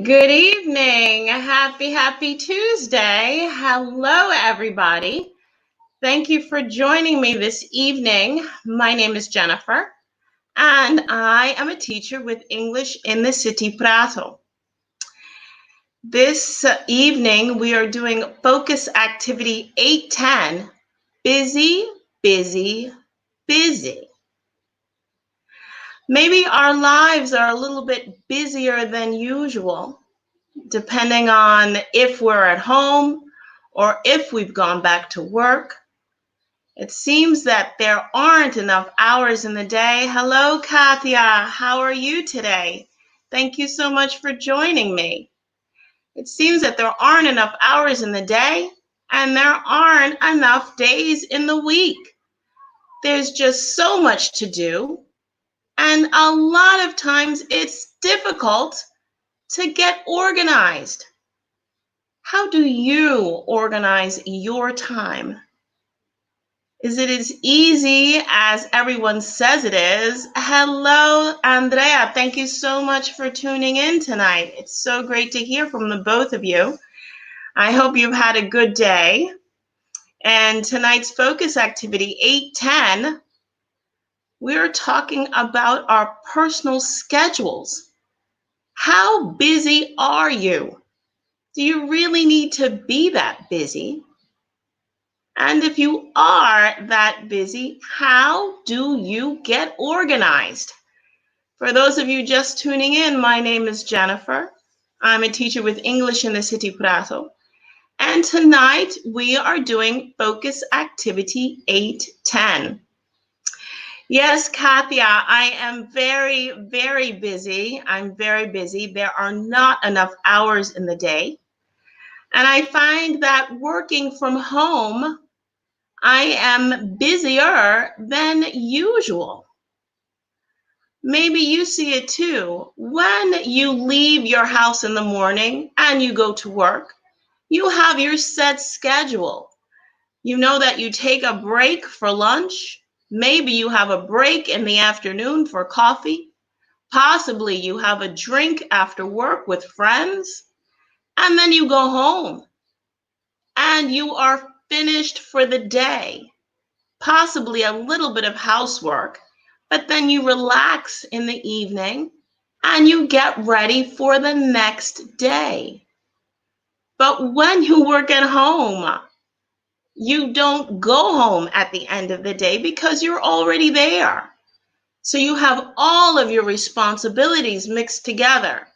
Good evening. Happy Tuesday. Hello, everybody. Thank you for joining me this evening. My name is Jennifer, and I am a teacher with English in the City Prato. This evening, we are doing Focus Activity 810, Busy, Busy, Busy. Maybe our lives are a little bit busier than usual, depending on if we're at home or if we've gone back to work. It seems that there aren't enough hours in the day. Hello, Katia. How are you today? Thank you so much for joining me. It seems that there aren't enough hours in the day, and there aren't enough days in the week. There's just so much to do, and a lot of times it's difficult to get organized. How do you organize your time? Is it as easy as everyone says it is? Hello, Andrea. Thank you so much for tuning in tonight. It's so great to hear from the both of you. I hope you've had a good day. And tonight's focus activity 810, we're talking about our personal schedules. How busy are you? Do you really need to be that busy? And if you are that busy, how do you get organized? For those of you just tuning in, my name is Jennifer. I'm a teacher with English in the City Prato. And tonight we are doing Focus Activity 810. Yes, Katia, I am very, very busy. I'm very busy. There are not enough hours in the day. And I find that working from home, I am busier than usual. Maybe you see it too. When you leave your house in the morning and you go to work, you have your set schedule. You know that you take a break for lunch. Maybe you have a break in the afternoon for coffee. Possibly you have a drink after work with friends. And then you go home and you are finished for the day. Possibly a little bit of housework, but then you relax in the evening and you get ready for the next day. But when you work at home, you don't go home at the end of the day because you're already there. So you have all of your responsibilities mixed together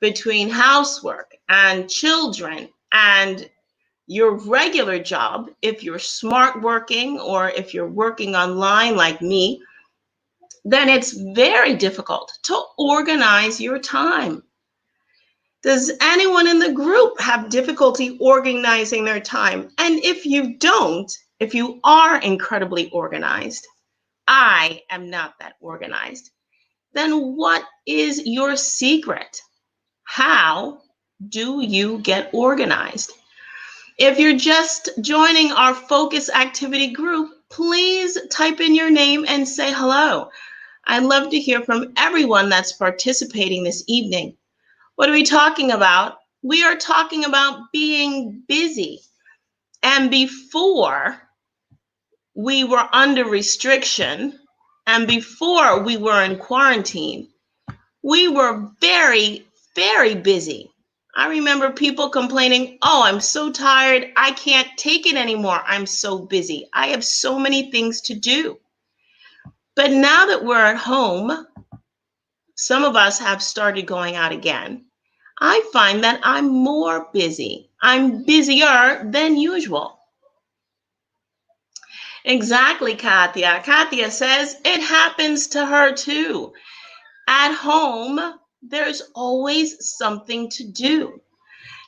between housework and children and your regular job. If you're smart working or if you're working online like me, then it's very difficult to organize your time. Does anyone in the group have difficulty organizing their time? And if you don't, if you are incredibly organized, I am not that organized, then what is your secret? How do you get organized? If you're just joining our focus activity group, please type in your name and say hello. I'd love to hear from everyone that's participating this evening. What are we talking about? We are talking about being busy. And before we were under restriction and before we were in quarantine, we were very, very busy. I remember people complaining, oh, I'm so tired. I can't take it anymore. I'm so busy. I have so many things to do. But now that we're at home, some of us have started going out again. I find that I'm more busy. I'm busier than usual. Exactly, Katia. Katia says it happens to her too. At home, there's always something to do.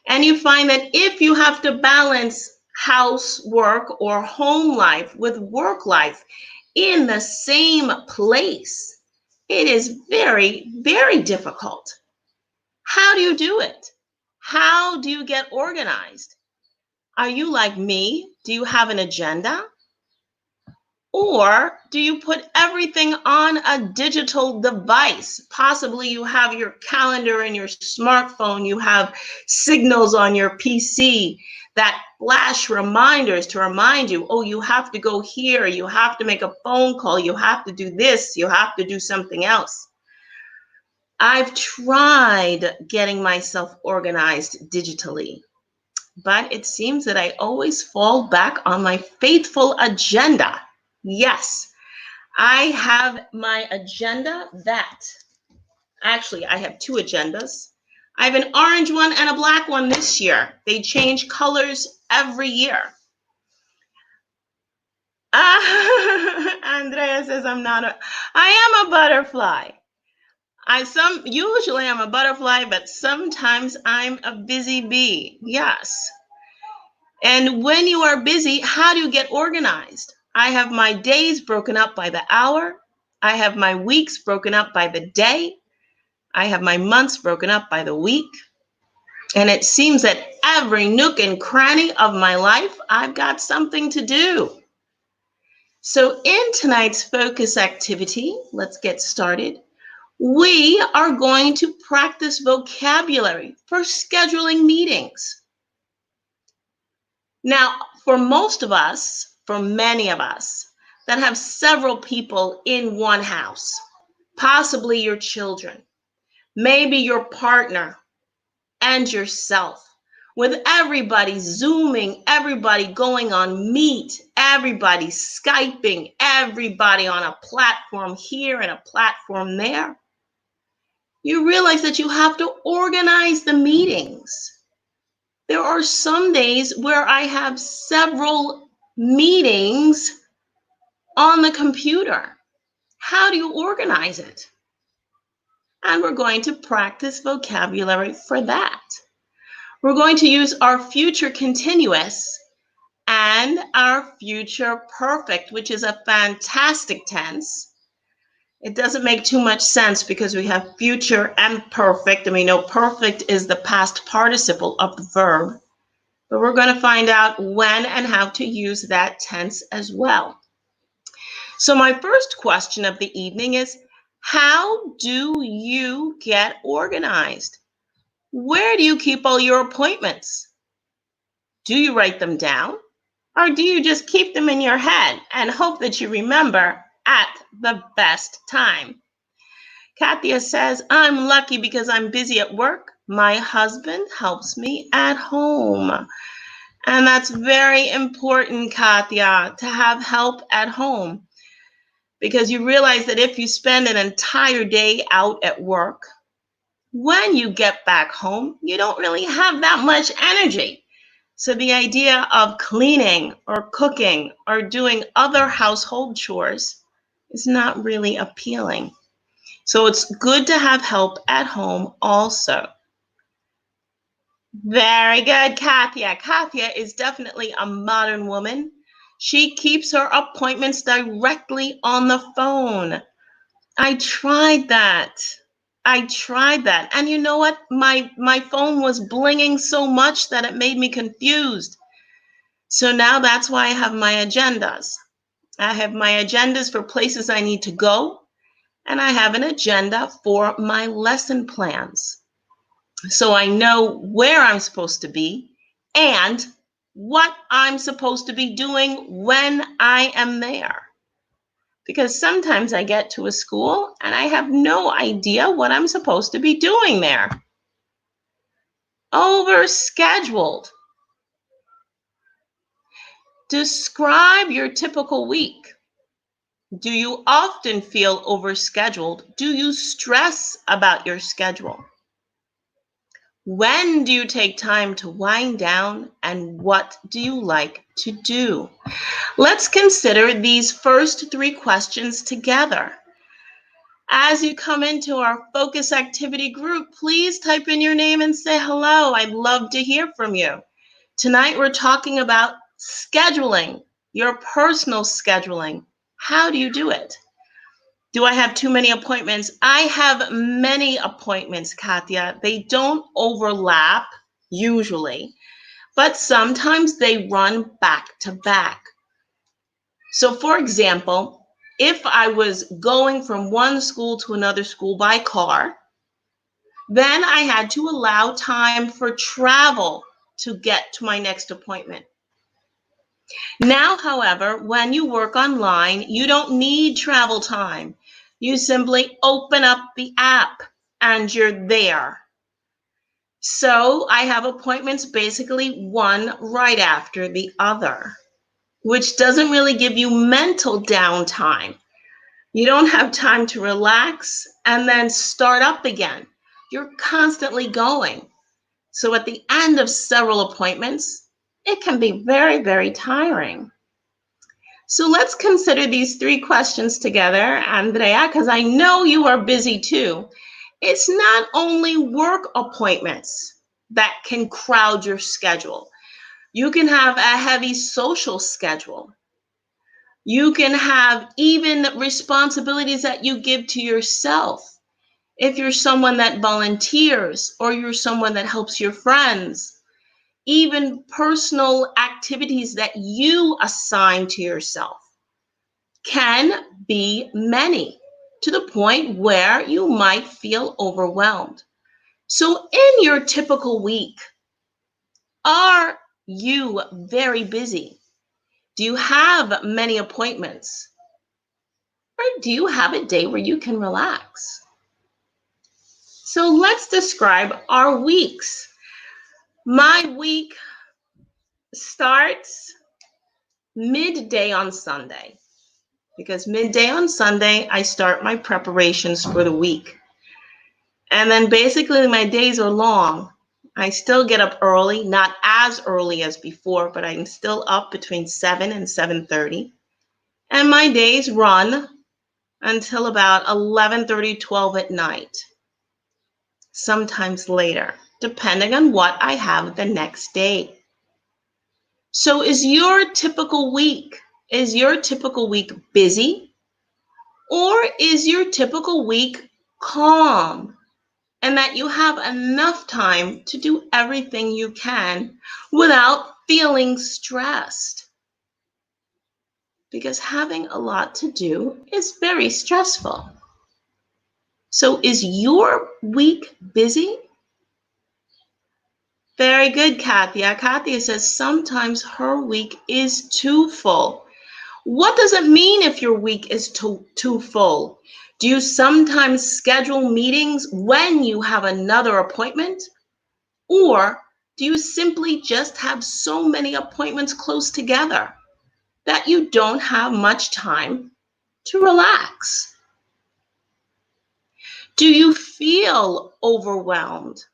And you find that if you have to balance housework or home life with work life in the same place, it is very, very difficult. How do you do it? How do you get organized? Are you like me? Do you have an agenda? Or do you put everything on a digital device? Possibly you have your calendar in your smartphone, you have signals on your PC that flash reminders to remind you, oh, you have to go here, you have to make a phone call, you have to do this, you have to do something else. I've tried getting myself organized digitally, but it seems that I always fall back on my faithful agenda. Yes, I have my agenda that, actually, I have two agendas. I have an orange one and a black one this year. They change colors every year. Andrea says I am a butterfly. Usually I'm a butterfly, but sometimes I'm a busy bee. Yes. And when you are busy, how do you get organized? I have my days broken up by the hour. I have my weeks broken up by the day. I have my months broken up by the week. And it seems that every nook and cranny of my life, I've got something to do. So in tonight's focus activity, let's get started. We are going to practice vocabulary for scheduling meetings. Now, for most of us, for many of us that have several people in one house, possibly your children, maybe your partner and yourself, with everybody Zooming, everybody going on Meet, everybody Skyping, everybody on a platform here and a platform there, you realize that you have to organize the meetings. There are some days where I have several meetings on the computer. How do you organize it? And we're going to practice vocabulary for that. We're going to use our future continuous and our future perfect, which is a fantastic tense. It doesn't make too much sense because we have future and perfect, and we know perfect is the past participle of the verb. But we're going to find out when and how to use that tense as well. So my first question of the evening is, how do you get organized? Where do you keep all your appointments? Do you write them down? Or do you just keep them in your head and hope that you remember at the best time? Katia says, I'm lucky because I'm busy at work. My husband helps me at home. And that's very important, Katia, to have help at home. Because you realize that if you spend an entire day out at work, when you get back home, you don't really have that much energy. So the idea of cleaning or cooking or doing other household chores is not really appealing. So it's good to have help at home also. Very good, Katia. Katia is definitely a modern woman. She keeps her appointments directly on the phone. I tried that. And you know what? My phone was blinging so much that it made me confused. So now that's why I have my agendas. I have my agendas for places I need to go, and I have an agenda for my lesson plans. So I know where I'm supposed to be and what I'm supposed to be doing when I am there. Because sometimes I get to a school and I have no idea what I'm supposed to be doing there. Overscheduled. Describe your typical week. Do you often feel overscheduled? Do you stress about your schedule? When do you take time to wind down, and what do you like to do? Let's consider these first three questions together. As you come into our focus activity group, please type in your name and say hello. I'd love to hear from you. Tonight we're talking about scheduling, your personal scheduling. How do you do it? Do I have too many appointments? I have many appointments, Katia. They don't overlap usually, but sometimes they run back to back. So for example, if I was going from one school to another school by car, then I had to allow time for travel to get to my next appointment. Now, however, when you work online, you don't need travel time. You simply open up the app and you're there. So I have appointments basically one right after the other, which doesn't really give you mental downtime. You don't have time to relax and then start up again. You're constantly going. So at the end of several appointments, it can be very, very tiring. So let's consider these three questions together, Andrea, because I know you are busy too. It's not only work appointments that can crowd your schedule. You can have a heavy social schedule. You can have even responsibilities that you give to yourself. If you're someone that volunteers or you're someone that helps your friends, even personal activities that you assign to yourself can be many to the point where you might feel overwhelmed. So, in your typical week, are you very busy? Do you have many appointments? Or do you have a day where you can relax? So, let's describe our weeks. My week starts midday on Sunday because midday on Sunday, I start my preparations for the week. And then basically my days are long. I still get up early, not as early as before, but I'm still up between 7 and 7:30. And my days run until about 11:30, 12 at night, sometimes later, depending on what I have the next day. So is your typical week busy, or is your typical week calm? And that you have enough time to do everything you can without feeling stressed. Because having a lot to do is very stressful. So is your week busy? Very good, Kathia. Kathia says sometimes her week is too full. What does it mean if your week is too full? Do you sometimes schedule meetings when you have another appointment? Or do you simply just have so many appointments close together that you don't have much time to relax? Do you feel overwhelmed?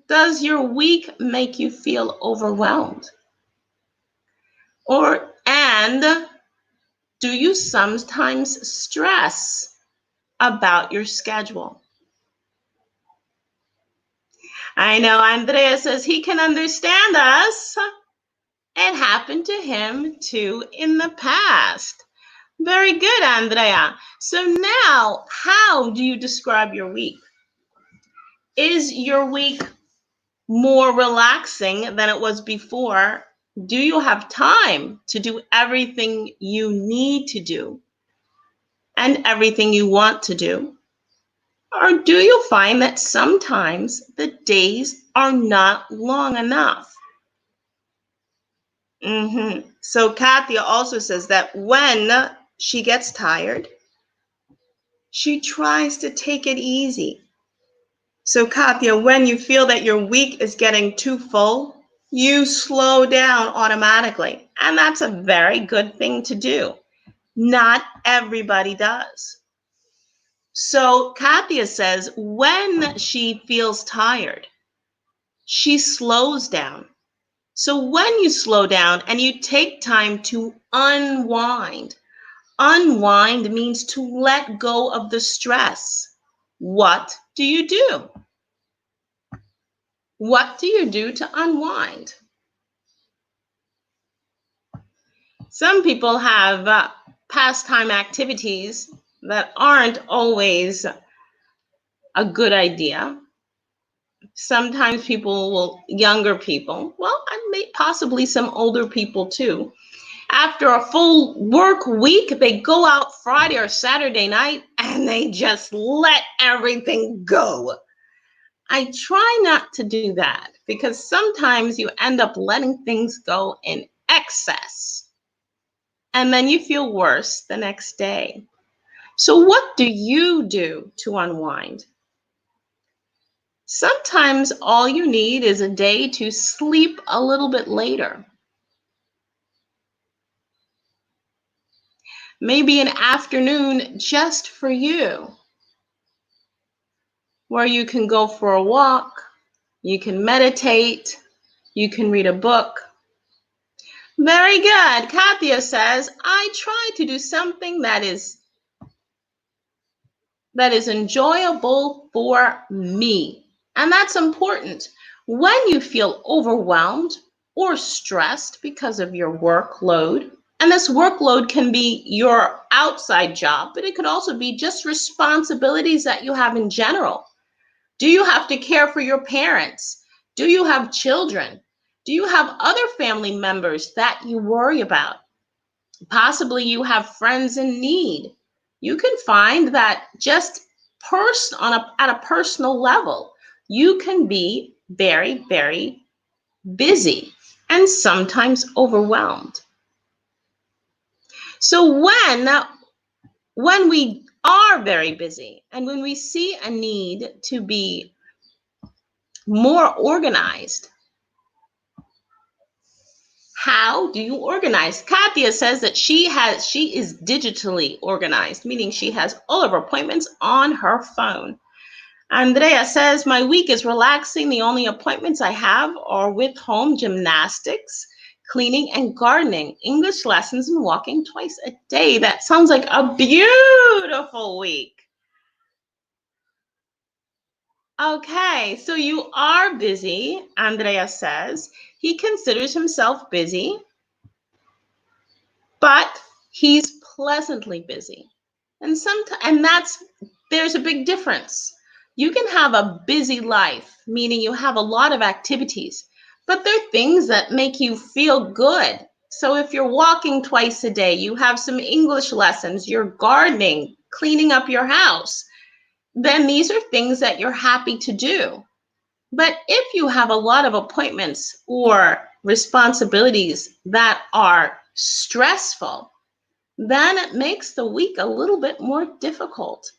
Does your week make you feel overwhelmed? And do you sometimes stress about your schedule? I know Andrea says he can understand us. It happened to him too in the past. Very good, Andrea. So now, how do you describe your week? Is your week more relaxing than it was before? Do you have time to do everything you need to do and everything you want to do? Or do you find that sometimes the days are not long enough? So Kathia also says that when she gets tired, she tries to take it easy. So Kathia, when you feel that your week is getting too full, you slow down automatically. And that's a very good thing to do. Not everybody does. So Kathia says when she feels tired, she slows down. So when you slow down and you take time to unwind means to let go of the stress. What do you do? What do you do to unwind? Some people have pastime activities that aren't always a good idea. Sometimes younger people, well, possibly some older people too, After a full work week, they go out Friday or Saturday night and they just let everything go. I try not to do that because sometimes you end up letting things go in excess and then you feel worse the next day. So, what do you do to unwind? Sometimes all you need is a day to sleep a little bit later. Maybe an afternoon just for you, where you can go for a walk, you can meditate, you can read a book. Very good. Katia says, I try to do something that is enjoyable for me. And that's important. When you feel overwhelmed or stressed because of your workload, and this workload can be your outside job, but it could also be just responsibilities that you have in general. Do you have to care for your parents? Do you have children? Do you have other family members that you worry about? Possibly you have friends in need. You can find that just at a personal level, you can be very, very busy and sometimes overwhelmed. So when we are very busy and when we see a need to be more organized, how do you organize? Katia says that she is digitally organized, meaning she has all of her appointments on her phone. Andrea says, my week is relaxing. The only appointments I have are with home gymnastics, cleaning and gardening, English lessons, and walking twice a day. That sounds like a beautiful week. Okay, so you are busy, Andrea says. He considers himself busy, but he's pleasantly busy. And there's a big difference. You can have a busy life, meaning you have a lot of activities, but there are things that make you feel good. So if you're walking twice a day, you have some English lessons, you're gardening, cleaning up your house, then these are things that you're happy to do. But if you have a lot of appointments or responsibilities that are stressful, then it makes the week a little bit more difficult.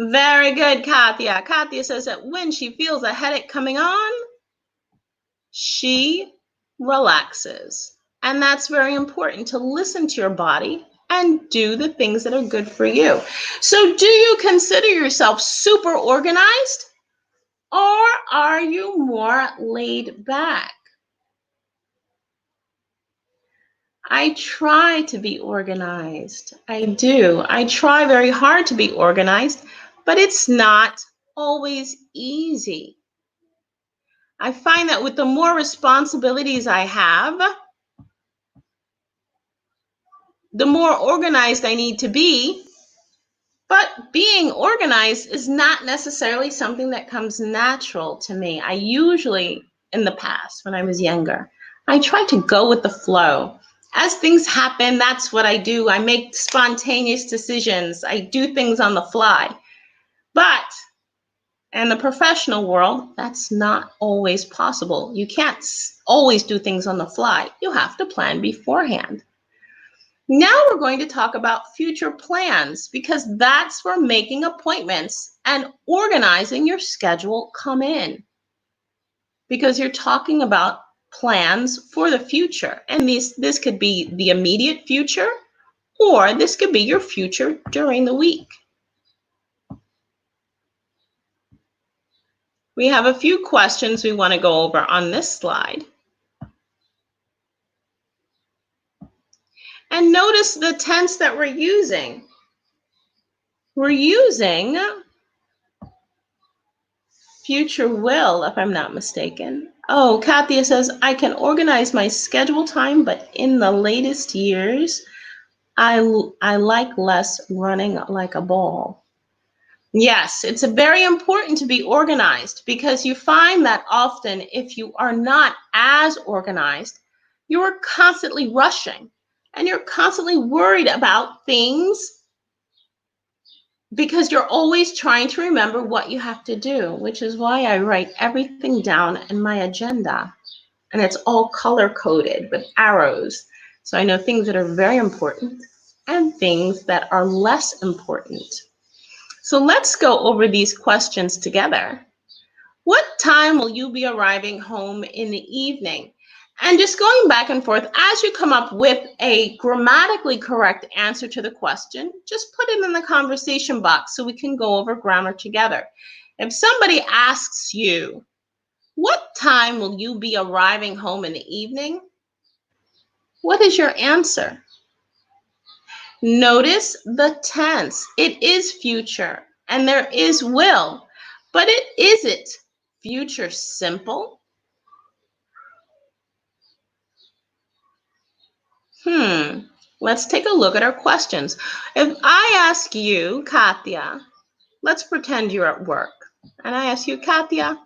Very good, Katia. Katia says that when she feels a headache coming on, she relaxes. And that's very important, to listen to your body and do the things that are good for you. So do you consider yourself super organized, or are you more laid back? I try to be organized. I do. I try very hard to be organized, but it's not always easy. I find that with the more responsibilities I have, the more organized I need to be. But being organized is not necessarily something that comes natural to me. I usually, in the past, when I was younger, I tried to go with the flow. As things happen, that's what I do. I make spontaneous decisions. I do things on the fly. But in the professional world, that's not always possible. You can't always do things on the fly. You have to plan beforehand. Now we're going to talk about future plans, because that's where making appointments and organizing your schedule come in. Because you're talking about plans for the future. And this could be the immediate future, or this could be your future during the week. We have a few questions we want to go over on this slide. And notice the tense that we're using. We're using future will, if I'm not mistaken. Oh, Katia says, I can organize my schedule time, but in the latest years, I like less running like a ball. Yes, it's very important to be organized, because you find that often if you are not as organized, You're constantly rushing and you're constantly worried about things because you're always trying to remember what you have to do, which is why I write everything down in my agenda. And it's all color-coded with arrows. So I know things that are very important and things that are less important. So let's go over these questions together. What time will you be arriving home in the evening? And just going back and forth, as you come up with a grammatically correct answer to the question, just put it in the conversation box so we can go over grammar together. If somebody asks you, what time will you be arriving home in the evening? What is your answer? Notice the tense. It is future and there is will, but is it future simple? Let's take a look at our questions. If I ask you, Katya, let's pretend you're at work. And I ask you, Katya,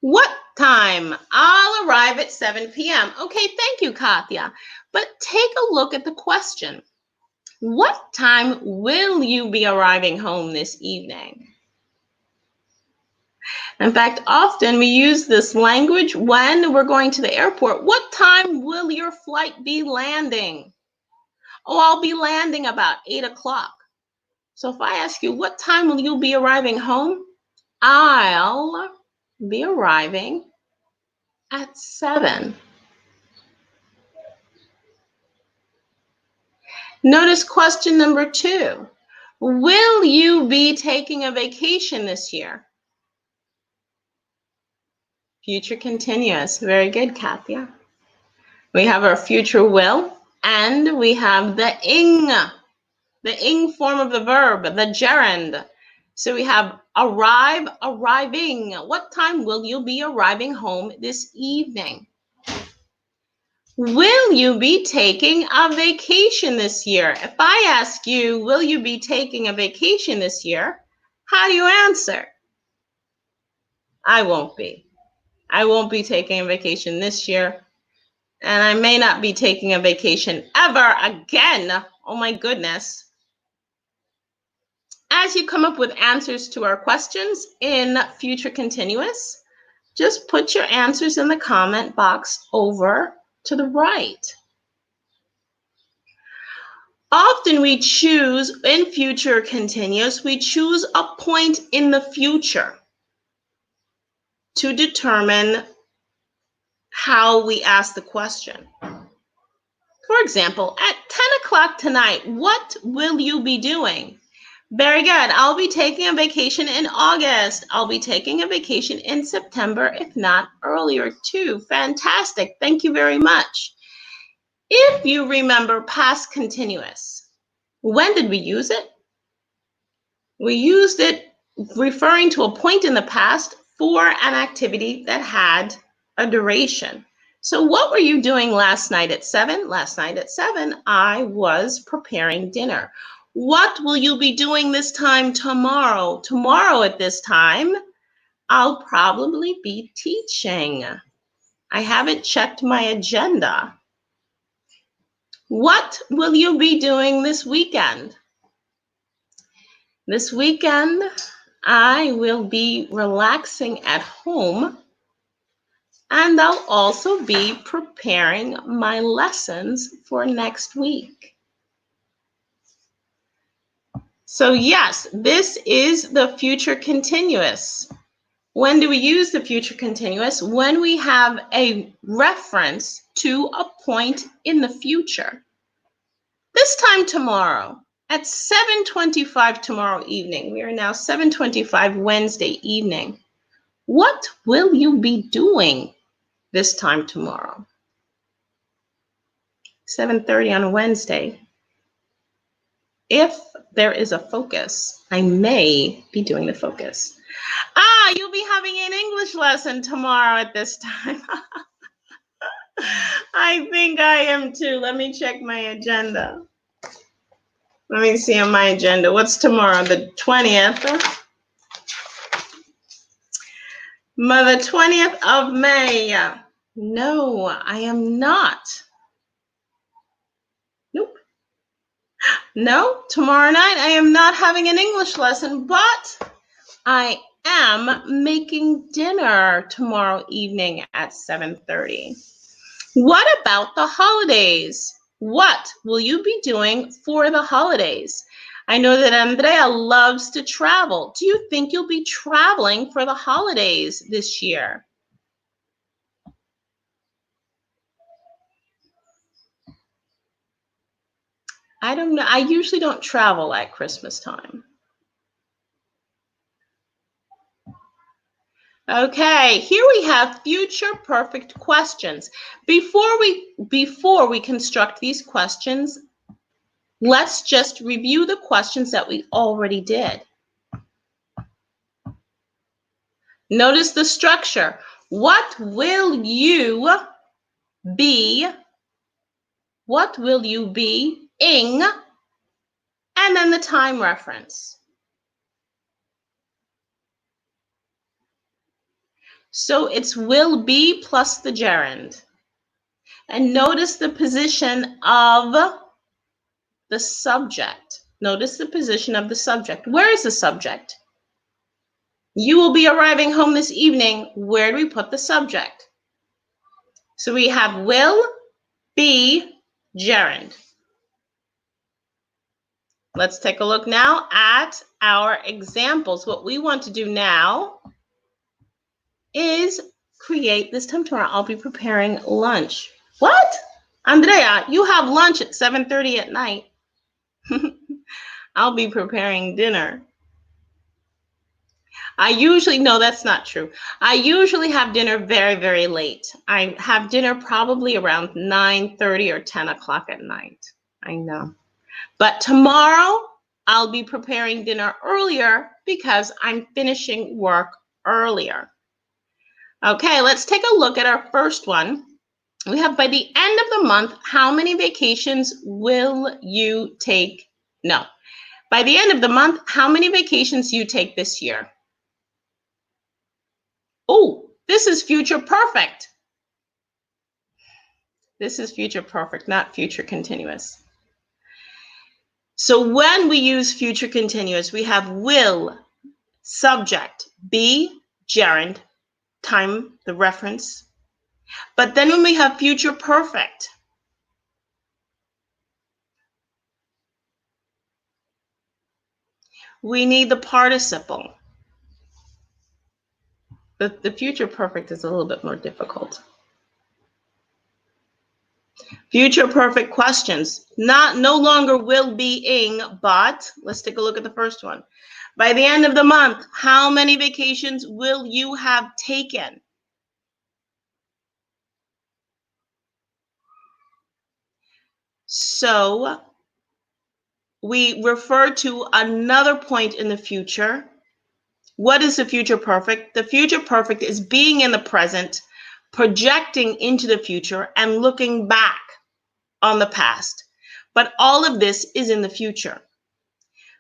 what time? I'll arrive at 7 p.m. Okay, thank you, Katya. But take a look at the question. What time will you be arriving home this evening? In fact, often we use this language when we're going to the airport. What time will your flight be landing? Oh, I'll be landing about 8 o'clock. So if I ask you, what time will you be arriving home? I'll be arriving at 7. Notice question number 2. Will you be taking a vacation this year? Future continuous. Very good, Katya. We have our future will, and we have the ing form of the verb, the gerund. So we have arrive, arriving. What time will you be arriving home this evening? Will you be taking a vacation this year? If I ask you, will you be taking a vacation this year? How do you answer? I won't be. I won't be taking a vacation this year. And I may not be taking a vacation ever again. Oh my goodness. As you come up with answers to our questions in future continuous, just put your answers in the comment box over to the right. Often we choose, in future continuous, we choose a point in the future to determine how we ask the question. For example, at 10 o'clock tonight, what will you be doing? Very good. I'll be taking a vacation in August. I'll be taking a vacation in September, if not earlier too. Fantastic. Thank you very much. If you remember past continuous, when did we use it? We used it referring to a point in the past for an activity that had a duration. So what were you doing last night at 7? Last night at 7, I was preparing dinner. What will you be doing this time tomorrow? Tomorrow at this time, I'll probably be teaching. I haven't checked my agenda. What will you be doing this weekend? This weekend, I will be relaxing at home, and I'll also be preparing my lessons for next week. So yes, this is the future continuous. When do we use the future continuous? When we have a reference to a point in the future. This time tomorrow, at 7:25 tomorrow evening, we are now 7:25 Wednesday evening. What will you be doing this time tomorrow? 7:30 on a Wednesday. If there is a focus, I may be doing the focus. You'll be having an English lesson tomorrow at this time. I think I am too. Let me check my agenda. Let me see on my agenda. What's tomorrow? The 20th? The 20th of May. No, I am not. Nope. No, tomorrow night I am not having an English lesson, but I am making dinner tomorrow evening at 7:30. What about the holidays? What will you be doing for the holidays? I know that Andrea loves to travel. Do you think you'll be traveling for the holidays this year? I don't know. I usually don't travel at Christmas time. Okay, here we have future perfect questions. Before we construct these questions, let's just review the questions that we already did. Notice the structure. What will you be? What will you be ing? And then the time reference. So it's will be plus the gerund. And notice the position of the subject. Notice the position of the subject. Where is the subject? You will be arriving home this evening. Where do we put the subject? So we have will, be, gerund. Let's take a look now at our examples. What we want to do now is create this time tomorrow. I'll be preparing lunch. What? Andrea, you have lunch at 7:30 at night. I'll be preparing dinner. No, that's not true. I usually have dinner very, very late. I have dinner probably around 9:30 or 10 o'clock at night. I know. But tomorrow, I'll be preparing dinner earlier because I'm finishing work earlier. Okay, let's take a look at our first one. We have by the end of the month, how many vacations will you take? No. By the end of the month, how many vacations you take this year? Oh, this is future perfect. This is future perfect, not future continuous. So when we use future continuous, we have will, subject, be, gerund, time, the reference. But then when we have future perfect, we need the participle. The future perfect is a little bit more difficult. Future perfect questions, no longer will being, but let's take a look at the first one. By the end of the month, how many vacations will you have taken? So we refer to another point in the future. What is the future perfect? The future perfect is being in the present, projecting into the future, and looking back on the past. But all of this is in the future.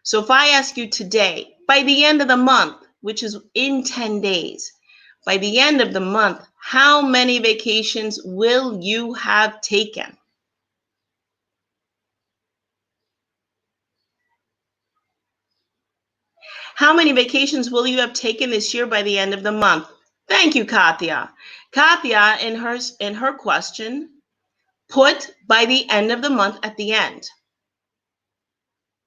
So if I ask you today, by the end of the month, which is in 10 days, by the end of the month, how many vacations will you have taken? How many vacations will you have taken this year by the end of the month? Thank you, Katya. Katya, in her question, put by the end of the month at the end.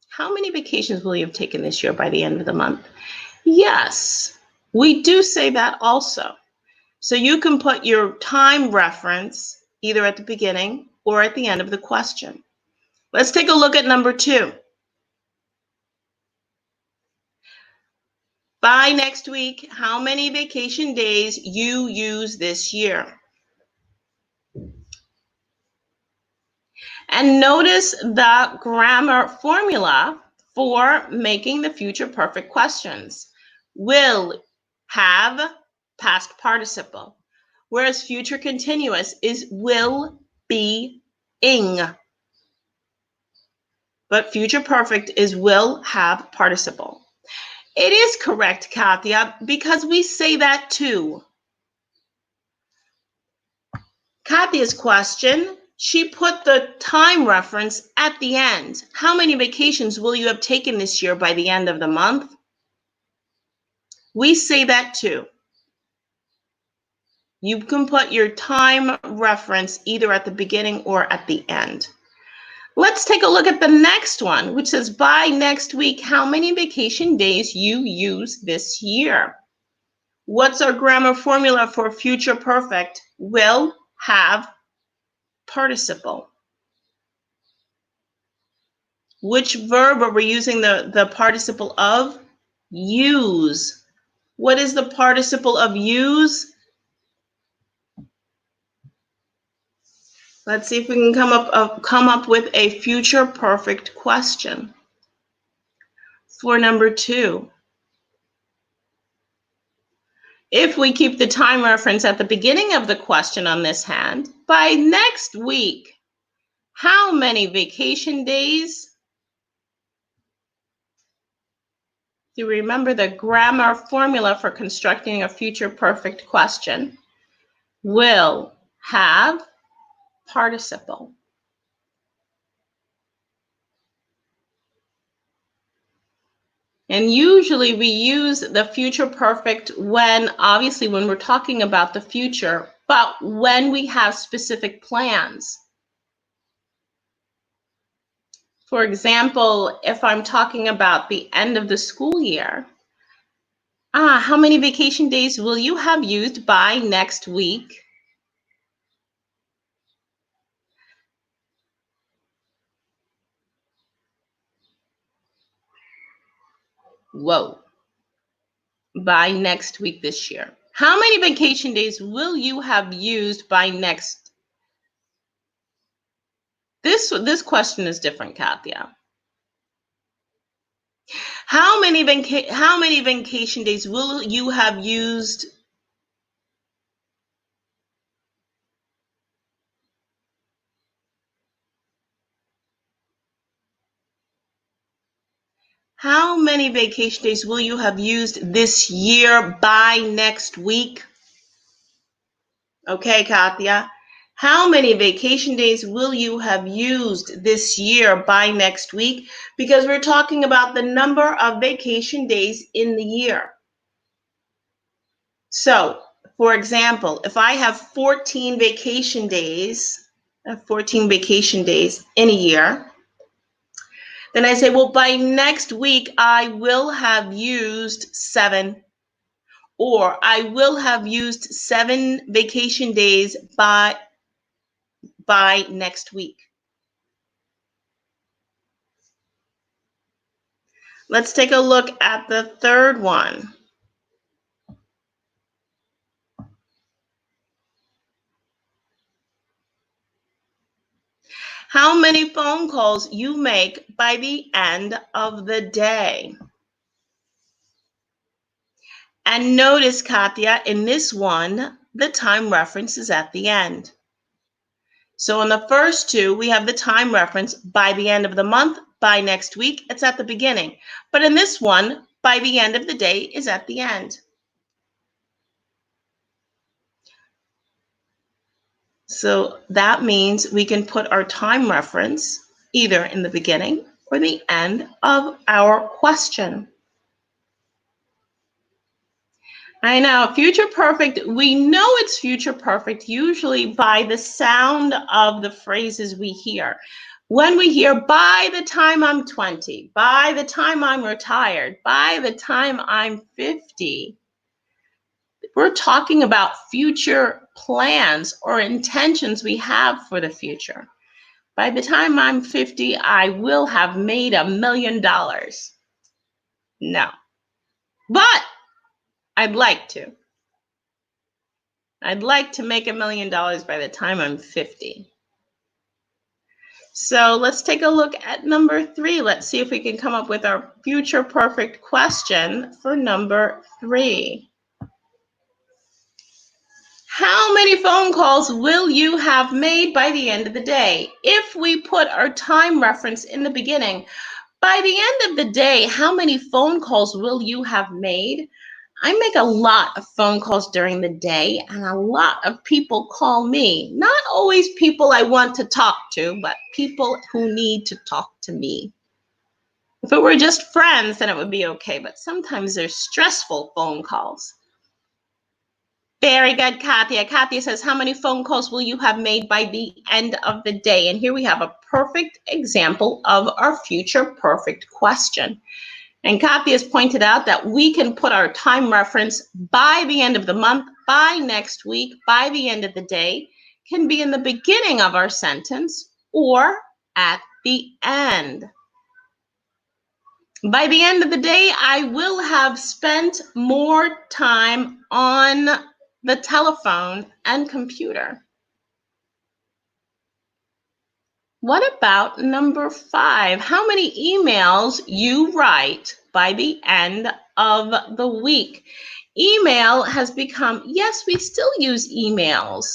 How many vacations will you have taken this year by the end of the month? Yes, we do say that also. So you can put your time reference either at the beginning or at the end of the question. Let's take a look at number 2. By next week, how many vacation days you use this year? And notice the grammar formula for making the future perfect questions. Will, have, past participle. Whereas future continuous is will, be, ing. But future perfect is will, have, participle. It is correct, Katya, because we say that too. Katya's question, she put the time reference at the end. How many vacations will you have taken this year by the end of the month? We say that too. You can put your time reference either at the beginning or at the end. Let's take a look at the next one, which says, by next week, how many vacation days you use this year? What's our grammar formula for future perfect? Will, have, participle. Which verb are we using the participle of? Use. What is the participle of use? Let's see if we can come up with a future perfect question. For number 2. If we keep the time reference at the beginning of the question on this hand, by next week, how many vacation days? Do you remember the grammar formula for constructing a future perfect question? Will, have, participle. And usually we use the future perfect obviously when we're talking about the future, but when we have specific plans. For example, if I'm talking about the end of the school year, how many vacation days will you have used by next week? Whoa. By next week this year. How many vacation days will you have used by next? This question is different, Katya. How many vacation days will you have used? How many vacation days will you have used this year by next week? Okay, Katya. How many vacation days will you have used this year by next week? Because we're talking about the number of vacation days in the year. So, for example, if I have 14 vacation days in a year, then I say, well, by next week, I will have used 7, or I will have used 7 vacation days by next week. Let's take a look at the third one. How many phone calls you make by the end of the day? And notice, Katya, in this one, the time reference is at the end. So in the first 2, we have the time reference by the end of the month, by next week, it's at the beginning. But in this one, by the end of the day is at the end. So that means we can put our time reference either in the beginning or the end of our question. I know, future perfect, we know it's future perfect usually by the sound of the phrases we hear. When we hear, by the time I'm 20, by the time I'm retired, by the time I'm 50, we're talking about future plans or intentions we have for the future. By the time I'm 50, I will have made $1 million. No, but I'd like to. I'd like to make $1 million by the time I'm 50. So let's take a look at number 3. Let's see if we can come up with our future perfect question for number 3. How many phone calls will you have made by the end of the day? If we put our time reference in the beginning, by the end of the day, how many phone calls will you have made? I make a lot of phone calls during the day, and a lot of people call me. Not always people I want to talk to, but people who need to talk to me. If it were just friends, then it would be okay, but sometimes there's stressful phone calls. Very good, Katia. Katia says, how many phone calls will you have made by the end of the day? And here we have a perfect example of our future perfect question. And Kathy has pointed out that we can put our time reference by the end of the month, by next week, by the end of the day, can be in the beginning of our sentence or at the end. By the end of the day, I will have spent more time on the telephone and computer. What about number 5? How many emails you write by the end of the week? Email has become, yes, we still use emails,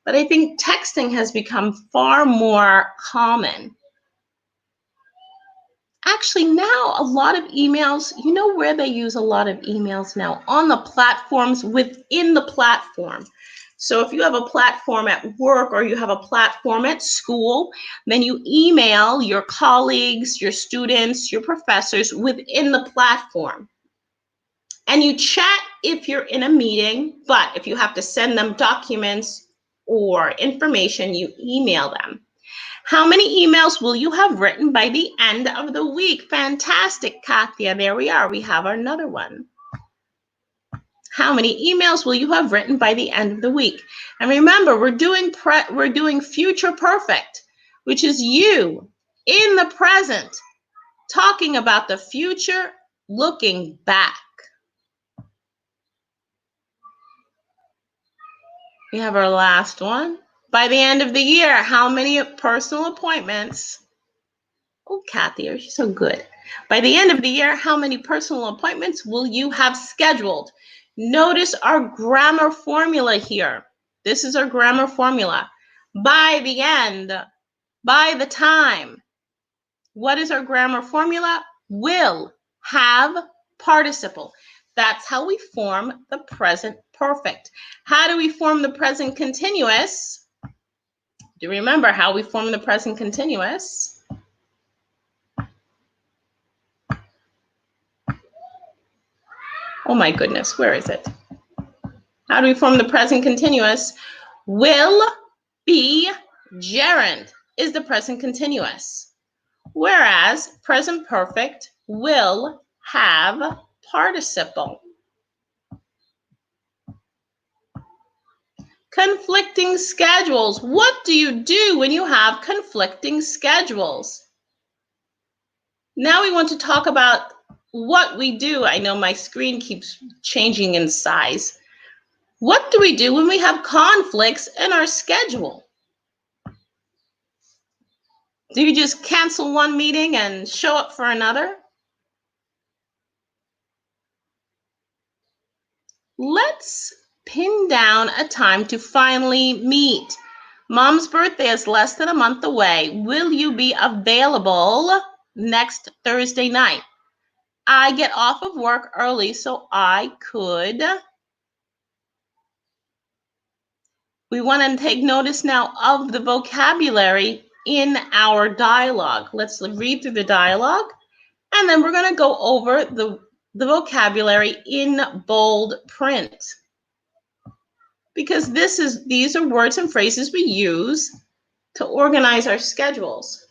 but I think texting has become far more common. Actually, now a lot of emails, you know where they use a lot of emails now? On the platforms within the platform. So if you have a platform at work or you have a platform at school, then you email your colleagues, your students, your professors within the platform. And you chat if you're in a meeting, but if you have to send them documents or information, you email them. How many emails will you have written by the end of the week? Fantastic, Katia. There we are. We have another one. How many emails will you have written by the end of the week? And remember, we're doing future perfect, which is you in the present talking about the future, looking back. We have our last one. By the end of the year, how many personal appointments? Oh, Kathy, you're so good. By the end of the year, how many personal appointments will you have scheduled? Notice our grammar formula here. This is our grammar formula. By the end, by the time. What is our grammar formula? Will, have, participle. That's how we form the present perfect. How do we form the present continuous? Do you remember how we form the present continuous? Oh my goodness, where is it? How do we form the present continuous? Will be gerund is the present continuous. Whereas present perfect will have participle. Conflicting schedules. What do you do when you have conflicting schedules? Now we want to talk about what we do. I know my screen keeps changing in size. What do we do when we have conflicts in our schedule? Do you just cancel one meeting and show up for another? Let's pin down a time to finally meet. Mom's birthday is less than a month away. Will you be available next Thursday night? I get off of work early so I could. We want to take notice now of the vocabulary in our dialogue. Let's read through the dialogue, and then we're going to go over the vocabulary in bold print. Because these are words and phrases we use to organize our schedules.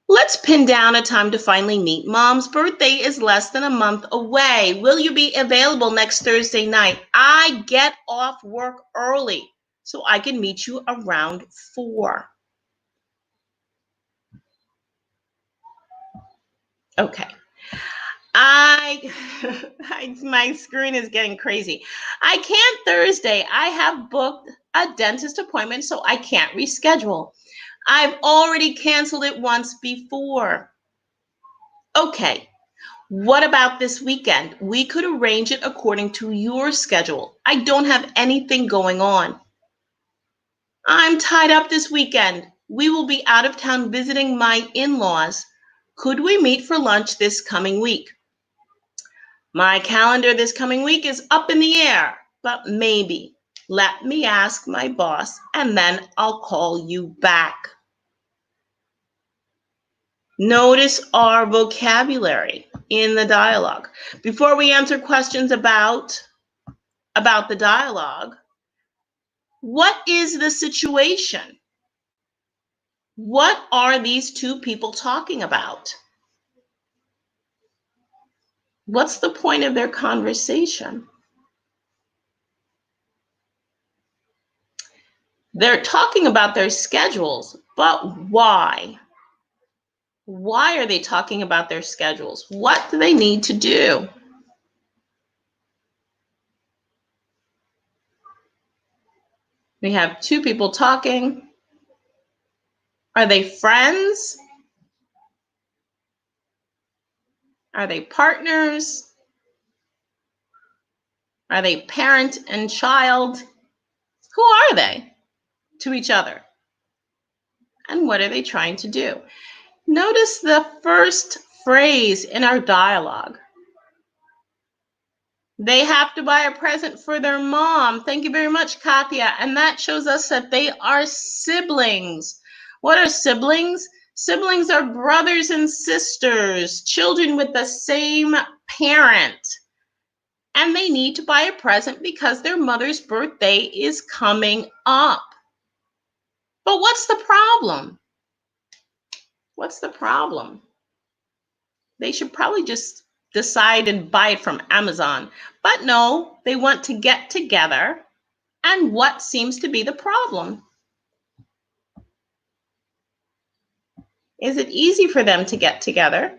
Let's pin down a time to finally meet. Mom's birthday is less than a month away. Will you be available next Thursday night? I get off work early so I can meet you around 4. Okay. My screen is getting crazy. I can't Thursday. I have booked a dentist appointment, so I can't reschedule. I've already canceled it once before. Okay, what about this weekend? We could arrange it according to your schedule. I don't have anything going on. I'm tied up this weekend. We will be out of town visiting my in-laws. Could we meet for lunch this coming week? My calendar this coming week is up in the air, but maybe. Let me ask my boss and then I'll call you back. Notice our vocabulary in the dialogue. Before we answer questions about the dialogue, what is the situation? What are these two people talking about? What's the point of their conversation? They're talking about their schedules, but why? Why are they talking about their schedules? What do they need to do? We have two people talking. Are they friends? Are they partners? Are they parent and child? Who are they to each other? And what are they trying to do? Notice the first phrase in our dialogue. They have to buy a present for their mom. Thank you very much, Katya. And that shows us that they are siblings. What are siblings? Siblings are brothers and sisters, children with the same parent. And they need to buy a present because their mother's birthday is coming up. But what's the problem? What's the problem? They should probably just decide and buy it from Amazon. But no, they want to get together. And what seems to be the problem? Is it easy for them to get together?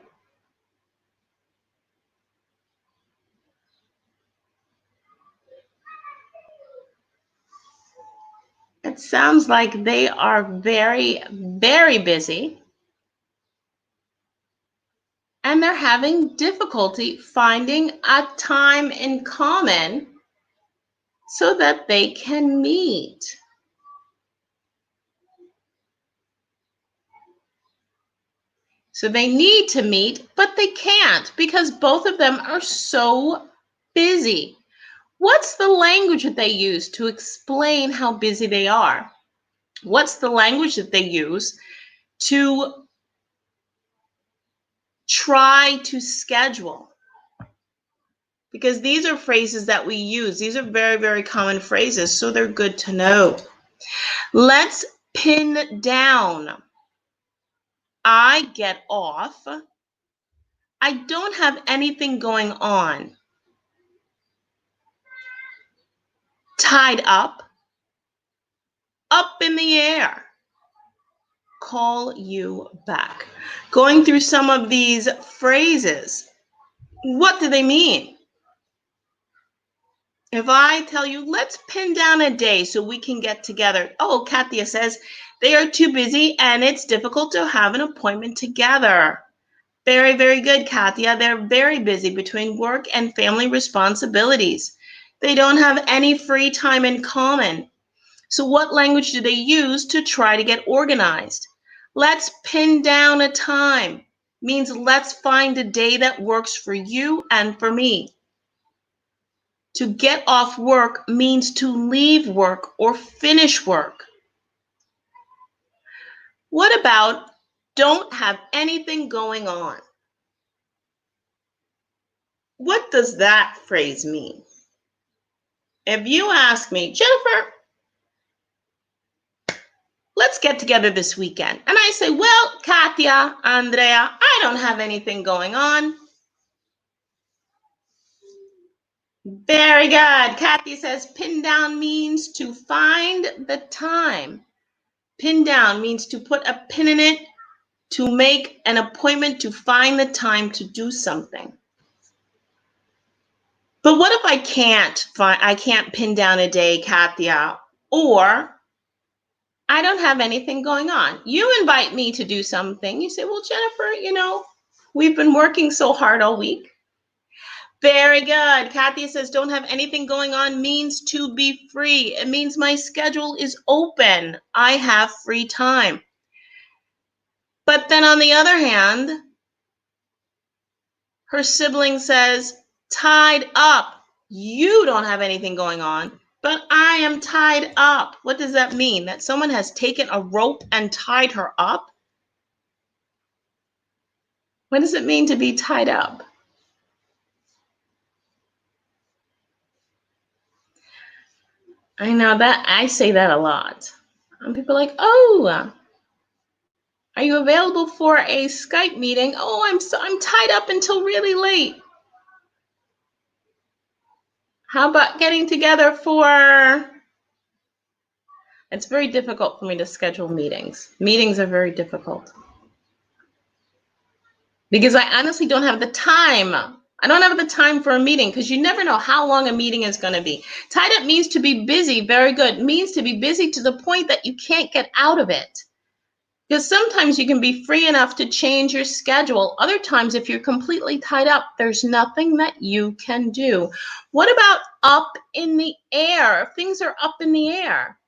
It sounds like they are very, very busy. And they're having difficulty finding a time in common so that they can meet. So they need to meet, but they can't because both of them are so busy. What's the language that they use to explain how busy they are? What's the language that they use to try to schedule? Because these are phrases that we use. These are very, very common phrases, so they're good to know. Let's pin down. I get off. I don't have anything going on. Tied up in the air. Call you back. Going through some of these phrases, what do they mean? If I tell you, let's pin down a day so we can get together. Oh, Katya says they are too busy and it's difficult to have an appointment together. Very, very good, Katya. They're very busy between work and family responsibilities. They don't have any free time in common. So what language do they use to try to get organized? Let's pin down a time. Means let's find a day that works for you and for me. To get off work means to leave work or finish work. What about don't have anything going on? What does that phrase mean? If you ask me, Jennifer, let's get together this weekend. And I say, well, Katya, Andrea, I don't have anything going on. Very good. Kathy says pin down means to find the time. Pin down means to put a pin in it, to make an appointment, to find the time to do something. But what if I can't pin down a day, Katya, or I don't have anything going on. You invite me to do something. You say, well, Jennifer, we've been working so hard all week. Very good. Kathy says, don't have anything going on means to be free. It means my schedule is open. I have free time. But then on the other hand, her sibling says, Tied up. You don't have anything going on, but I am tied up. What does that mean? That someone has taken a rope and tied her up? What does it mean to be tied up? I know that I say that a lot. And people are like, oh, are you available for a Skype meeting? Oh, I'm tied up until really late. How about getting together for... It's very difficult for me to schedule meetings. Meetings are very difficult. Because I honestly don't have the time. I don't have the time for a meeting because you never know how long a meeting is going to be. Tied up means to be busy. Very good. It means to be busy to the point that you can't get out of it. Because sometimes you can be free enough to change your schedule. Other times, if you're completely tied up, there's nothing that you can do. What about up in the air? If things are up in the air.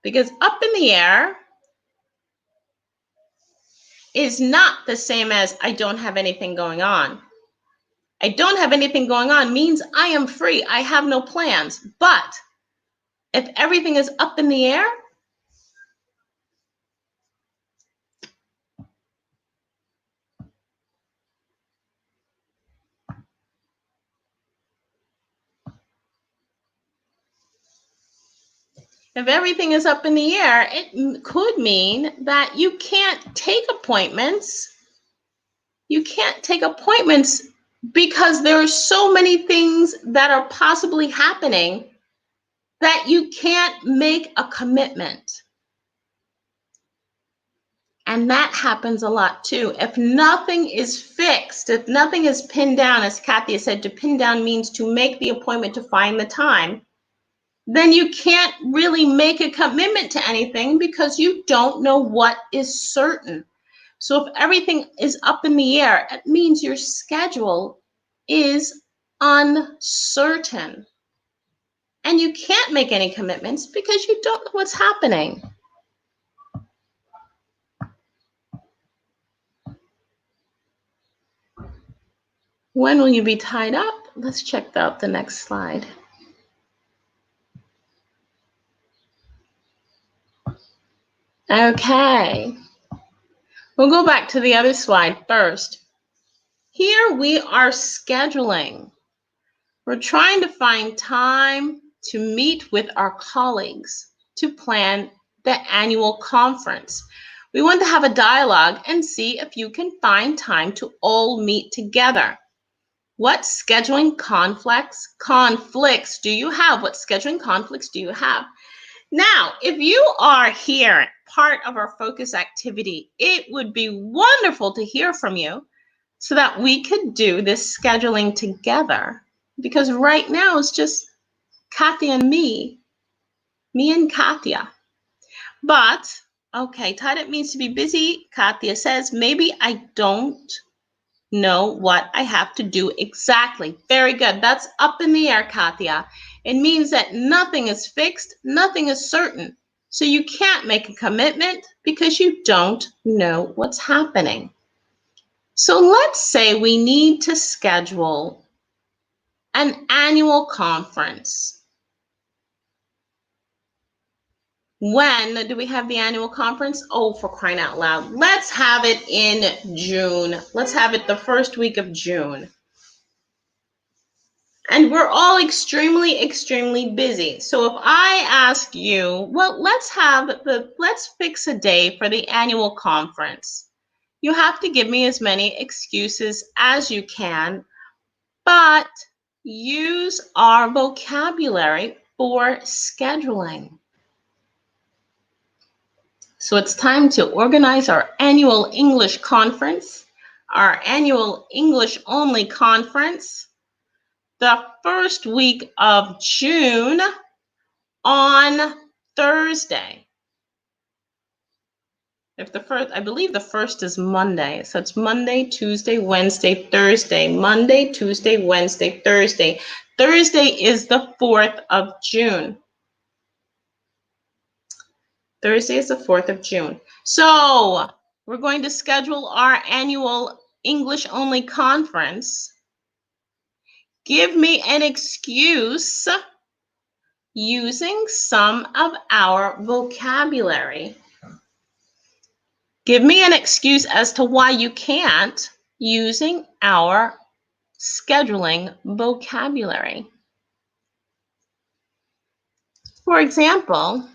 Because up in the air is not the same as I don't have anything going on. I don't have anything going on means I am free. I have no plans. But if everything is up in the air, if everything is up in the air, it could mean that you can't take appointments. You can't take appointments because there are so many things that are possibly happening that you can't make a commitment. And that happens a lot too. If nothing is fixed, if nothing is pinned down, as Kathy said, to pin down means to make the appointment to find the time, then you can't really make a commitment to anything because you don't know what is certain. So if everything is up in the air, it means your schedule is uncertain. And you can't make any commitments because you don't know what's happening. When will you be tied up? Let's check out the next slide. Okay. We'll go back to the other slide first. Here we are scheduling. We're trying to find time to meet with our colleagues to plan the annual conference. We want to have a dialogue and see if you can find time to all meet together. What scheduling conflicts do you have? What scheduling conflicts do you have? Now, if you are here, part of our focus activity, it would be wonderful to hear from you so that we could do this scheduling together. Because right now it's just Kathy and me and Katya. But, okay, tied up means to be busy. Katya says, maybe I don't know what I have to do exactly. Very good. That's up in the air, Katya. It means that nothing is fixed, nothing is certain. So you can't make a commitment because you don't know what's happening. So let's say we need to schedule an annual conference. When do we have the annual conference? Oh, for crying out loud. Let's have it in June. Let's have it the first week of June. And we're all extremely, extremely busy. So if I ask you, well, let's fix a day for the annual conference. You have to give me as many excuses as you can, but use our vocabulary for scheduling. So it's time to organize our annual English conference, our annual English only conference, the first week of June on Thursday. I believe the first is Monday. So it's Monday, Tuesday, Wednesday, Thursday. Monday, Tuesday, Wednesday, Thursday. Thursday is the 4th of June. Thursday is the 4th of June. So we're going to schedule our annual English only conference, give me an excuse using some of our vocabulary. Give me an excuse as to why you can't using our scheduling vocabulary. For example,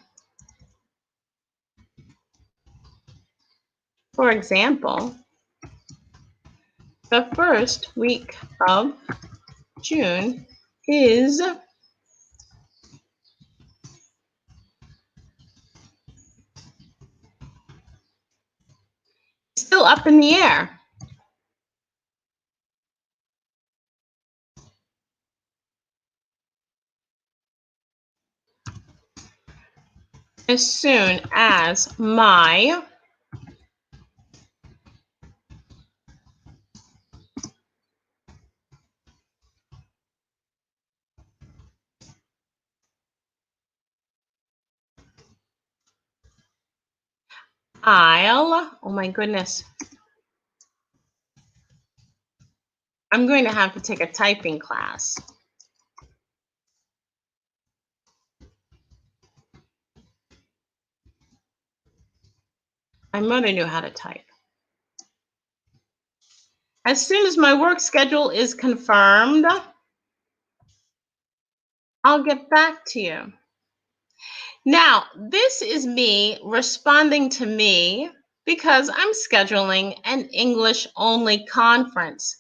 the first week of June is still up in the air. As soon as my oh my goodness. I'm going to have to take a typing class. My mother knew how to type. As soon as my work schedule is confirmed, I'll get back to you. Now, this is me responding to me because I'm scheduling an English only conference.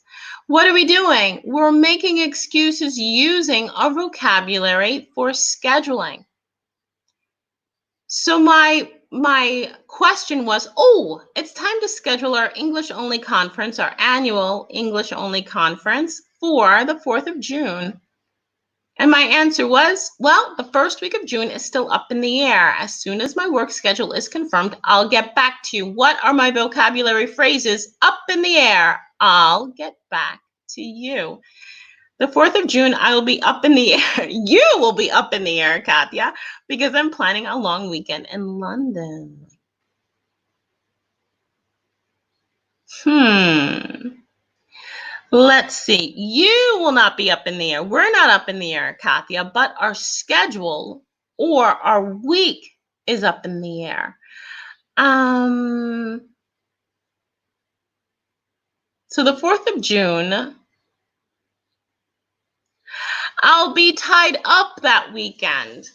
What are we doing? We're making excuses using our vocabulary for scheduling. So my question was, it's time to schedule our English only conference, our annual English only conference for the 4th of June. And my answer was, well, the first week of June is still up in the air. As soon as my work schedule is confirmed, I'll get back to you. What are my vocabulary phrases? Up in the air. I'll get back to you. The 4th of June, I will be up in the air. You will be up in the air, Katya, because I'm planning a long weekend in London. Let's see. You will not be up in the air. We're not up in the air, Katya, but our schedule or our week is up in the air. So the 4th of June, I'll be tied up that weekend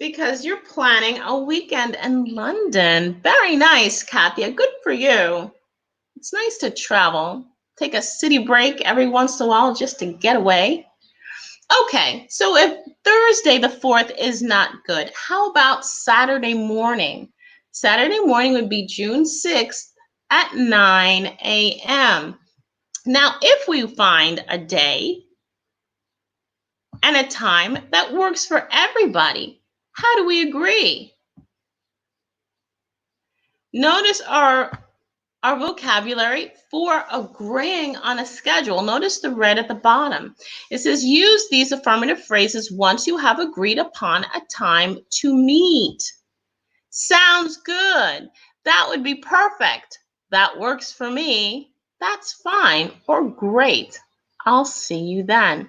because you're planning a weekend in London. Very nice, Katya. Good for you. It's nice to travel. Take a city break every once in a while just to get away. Okay, so if Thursday the 4th is not good, how about Saturday morning? Saturday morning would be June 6th at 9 a.m. Now, if we find a day and a time that works for everybody, how do we agree? Notice our vocabulary for agreeing on a schedule. Notice the red at the bottom. It says use these affirmative phrases once you have agreed upon a time to meet. Sounds good. That would be perfect. That works for me. That's fine or great. I'll see you then.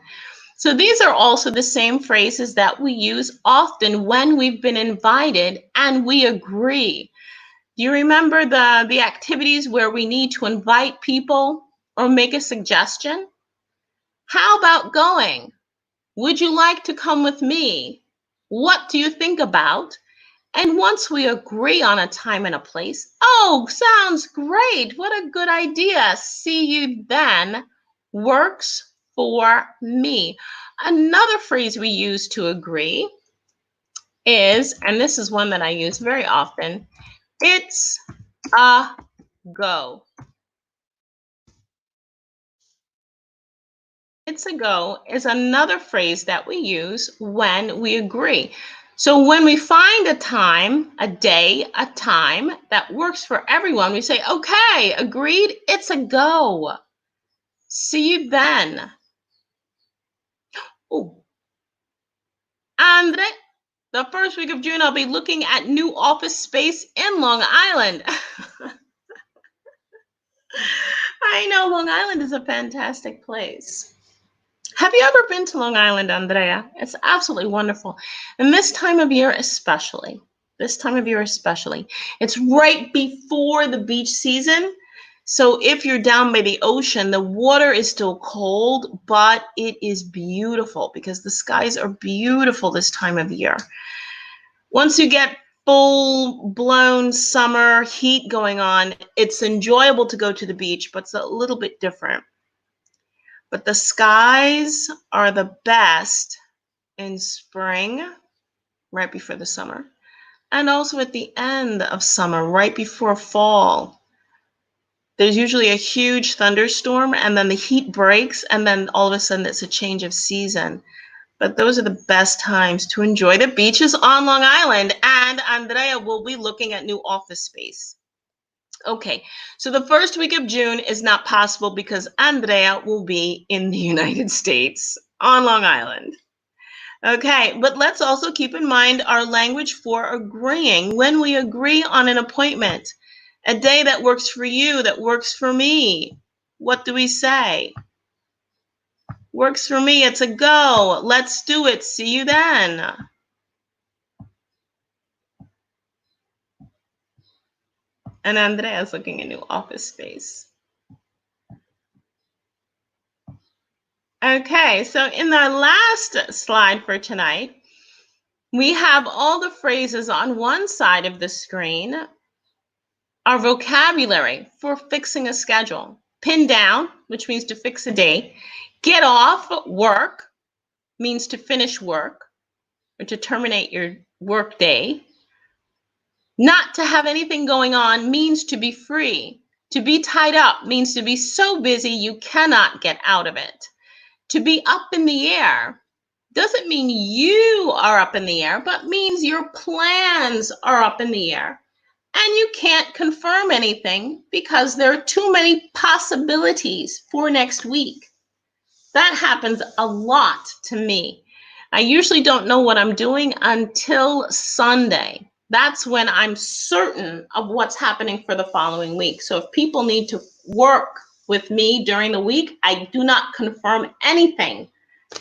So these are also the same phrases that we use often when we've been invited and we agree. Do you remember the activities where we need to invite people or make a suggestion? How about going? Would you like to come with me? What do you think about? And once we agree on a time and a place, sounds great. What a good idea. See you then works for me. Another phrase we use to agree is, and this is one that I use very often, it's a go. It's a go is another phrase that we use when we agree. So when we find a time, a day, a time that works for everyone, we say, okay, agreed, it's a go. See you then. Andre, the first week of June, I'll be looking at new office space in Long Island. I know Long Island is a fantastic place. Have you ever been to Long Island, Andrea? It's absolutely wonderful. And this time of year especially, it's right before the beach season. So if you're down by the ocean, the water is still cold, but it is beautiful because the skies are beautiful this time of year. Once you get full-blown summer heat going on, it's enjoyable to go to the beach, but it's a little bit different. But the skies are the best in spring, right before the summer, and also at the end of summer, right before fall. There's usually a huge thunderstorm, and then the heat breaks, and then all of a sudden it's a change of season. But those are the best times to enjoy the beaches on Long Island. And Andrea will be looking at new office space. Okay, so the first week of June is not possible because Andrea will be in the United States on Long Island. Okay, but let's also keep in mind our language for agreeing. When we agree on an appointment, a day that works for you, that works for me, what do we say? Works for me, it's a go. Let's do it. See you then. And Andrea's looking at new office space. Okay, so in our last slide for tonight, we have all the phrases on one side of the screen, our vocabulary for fixing a schedule. Pin down, which means to fix a day. Get off work means to finish work or to terminate your work day. Not to have anything going on means to be free. To be tied up means to be so busy you cannot get out of it. To be up in the air doesn't mean you are up in the air, but means your plans are up in the air. And you can't confirm anything because there are too many possibilities for next week. That happens a lot to me. I usually don't know what I'm doing until Sunday. That's when I'm certain of what's happening for the following week. So if people need to work with me during the week, I do not confirm anything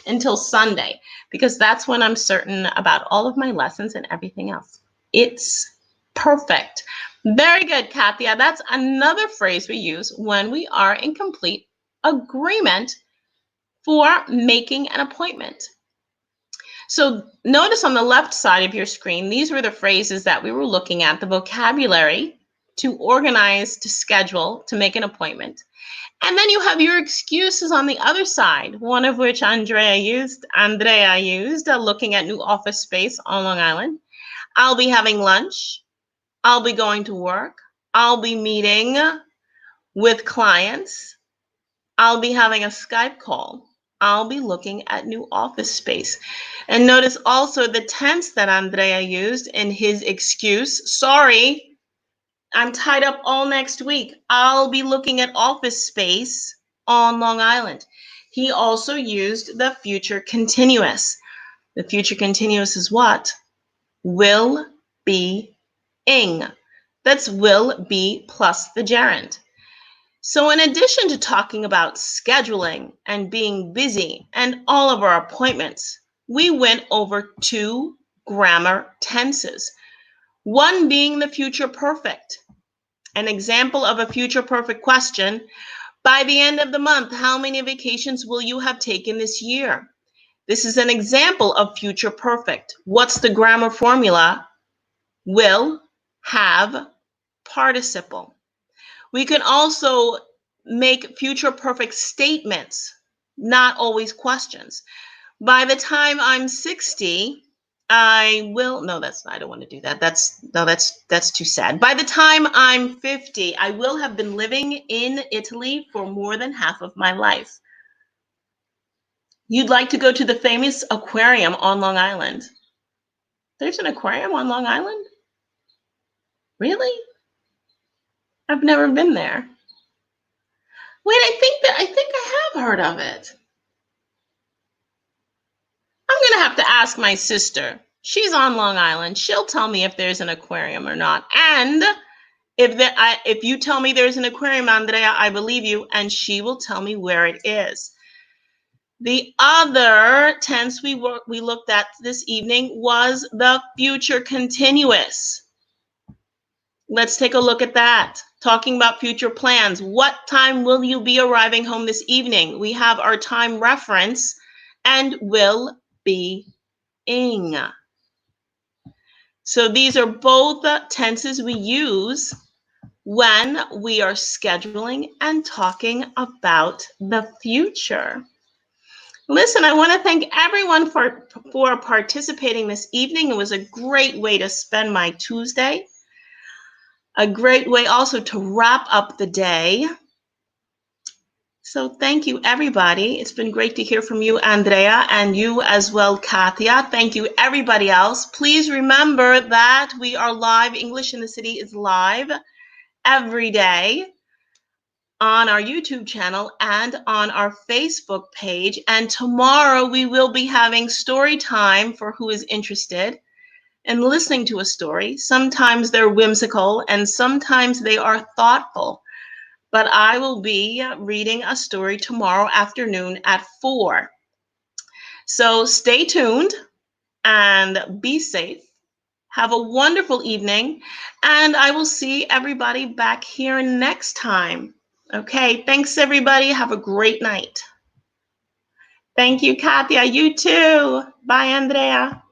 until Sunday because that's when I'm certain about all of my lessons and everything else. It's perfect. Very good, Katia. That's another phrase we use when we are in complete agreement for making an appointment. So notice on the left side of your screen, these were the phrases that we were looking at, the vocabulary to organize, to schedule, to make an appointment. And then you have your excuses on the other side, one of which Andrea used, looking at new office space on Long Island. I'll be having lunch. I'll be going to work. I'll be meeting with clients. I'll be having a Skype call. I'll be looking at new office space. And notice also the tense that Andrea used in his excuse. Sorry, I'm tied up all next week. I'll be looking at office space on Long Island. He also used the future continuous. The future continuous is what? Will be ing. That's will be plus the gerund. So in addition to talking about scheduling and being busy and all of our appointments, we went over two grammar tenses. One being the future perfect. An example of a future perfect question: by the end of the month, how many vacations will you have taken this year? This is an example of future perfect. What's the grammar formula? Will, have, participle. We can also make future perfect statements, not always questions. By the time I'm 60, I will, no, that's, I don't want to do that. That's too sad. By the time I'm 50, I will have been living in Italy for more than half of my life. You'd like to go to the famous aquarium on Long Island. There's an aquarium on Long Island? Really? I've never been there. Wait, I think I have heard of it. I'm going to have to ask my sister. She's on Long Island. She'll tell me if there's an aquarium or not. And If you tell me there's an aquarium, Andrea, I believe you, and she will tell me where it is. The other tense we looked at this evening was the future continuous. Let's take a look at that. Talking about future plans. What time will you be arriving home this evening? We have our time reference and will be ing. So these are both tenses we use when we are scheduling and talking about the future. Listen, I want to thank everyone for participating this evening. It was a great way to spend my Tuesday. A great way also to wrap up the day. So thank you, everybody. It's been great to hear from you, Andrea, and you as well, Katia. Thank you, everybody else. Please remember that we are live. English in the City is live every day on our YouTube channel and on our Facebook page. And tomorrow we will be having story time for who is interested in listening to a story. Sometimes they're whimsical and sometimes they are thoughtful. But I will be reading a story tomorrow afternoon at 4. So stay tuned and be safe. Have a wonderful evening, and I will see everybody back here next time. Okay, thanks everybody. Have a great night. Thank you, Katia. You too. Bye, Andrea.